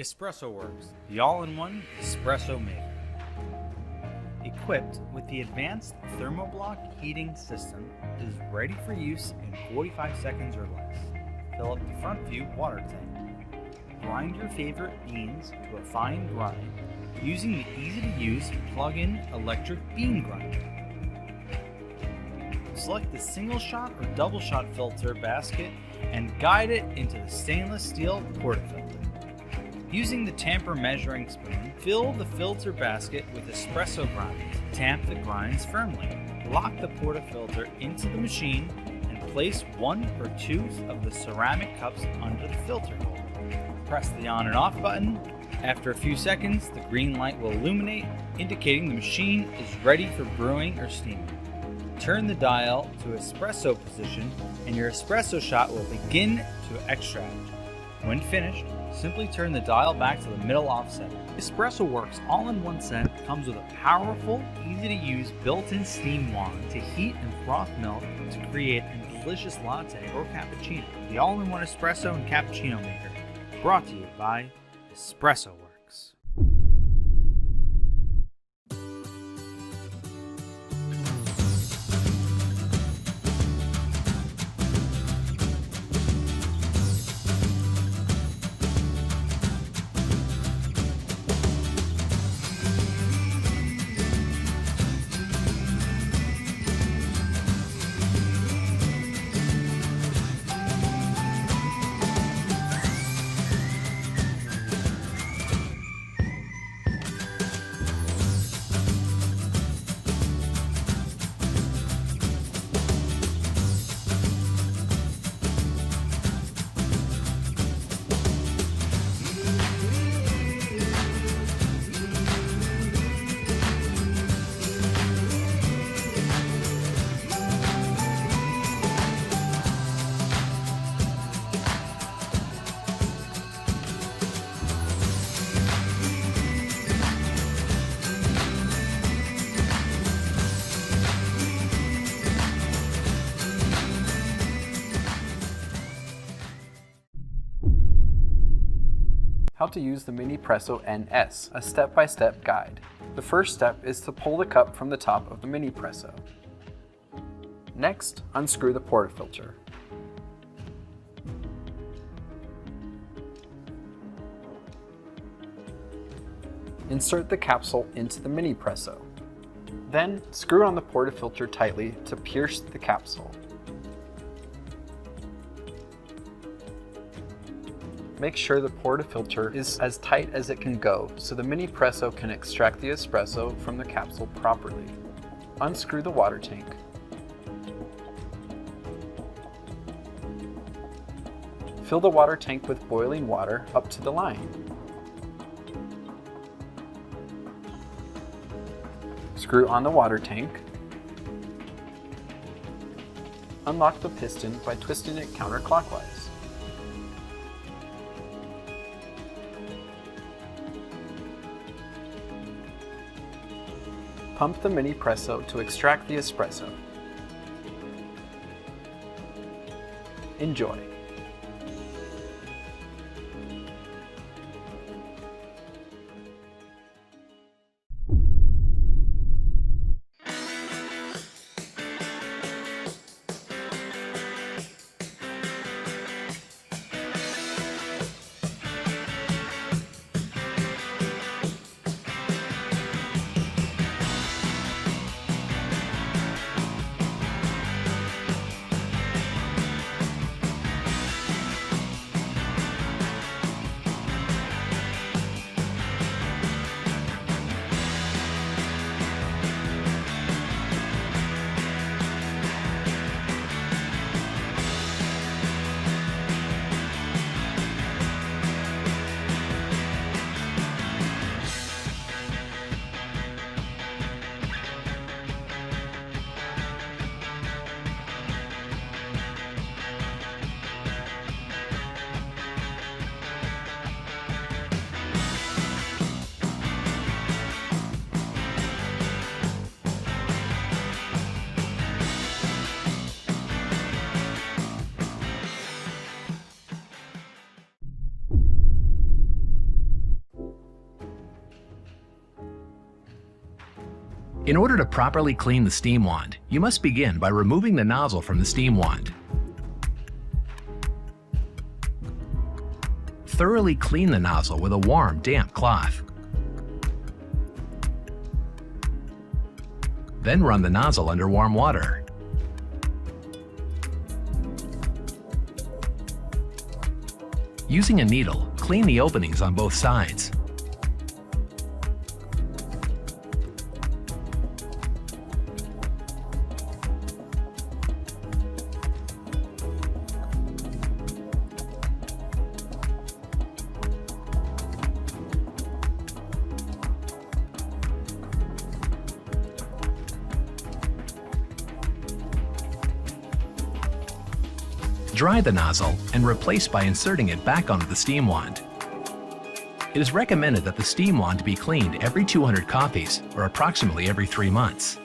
EspressoWorks, the all-in-one espresso maker. Equipped with the advanced thermoblock heating system, it is ready for use in 45 seconds or less. Fill up the front view water tank. Grind your favorite beans to a fine grind using the easy-to-use plug-in electric bean grinder. Select the single shot or double shot filter basket and guide it into the stainless steel portafilter. Using the tamper measuring spoon, fill the filter basket with espresso grinds. Tamp the grinds firmly. Lock the portafilter into the machine and place one or two of the ceramic cups under the filter holder. Press the on and off button. After a few seconds, the green light will illuminate, indicating the machine is ready for brewing or steaming. Turn the dial to espresso position and your espresso shot will begin to extract. When finished, simply turn the dial back to the middle offset. EspressoWorks all-in-one set comes with a powerful, easy-to-use built-in steam wand to heat and froth milk to create a delicious latte or cappuccino. The all-in-one espresso and cappuccino maker, brought to you by EspressoWorks. How to use the Minipresso NS, a step-by-step guide. The first step is to pull the cup from the top of the Minipresso. Next, unscrew the portafilter. Insert the capsule into the Minipresso. Then, screw on the portafilter tightly to pierce the capsule. Make sure the portafilter is as tight as it can go so the Minipresso can extract the espresso from the capsule properly. Unscrew the water tank. Fill the water tank with boiling water up to the line. Screw on the water tank. Unlock the piston by twisting it counterclockwise. Pump the Minipresso to extract the espresso. Enjoy. In order to properly clean the steam wand, you must begin by removing the nozzle from the steam wand. Thoroughly clean the nozzle with a warm, damp cloth. Then run the nozzle under warm water. Using a needle, clean the openings on both sides. Dry the nozzle and replace by inserting it back onto the steam wand. It is recommended that the steam wand be cleaned every 200 copies, or approximately every 3 months.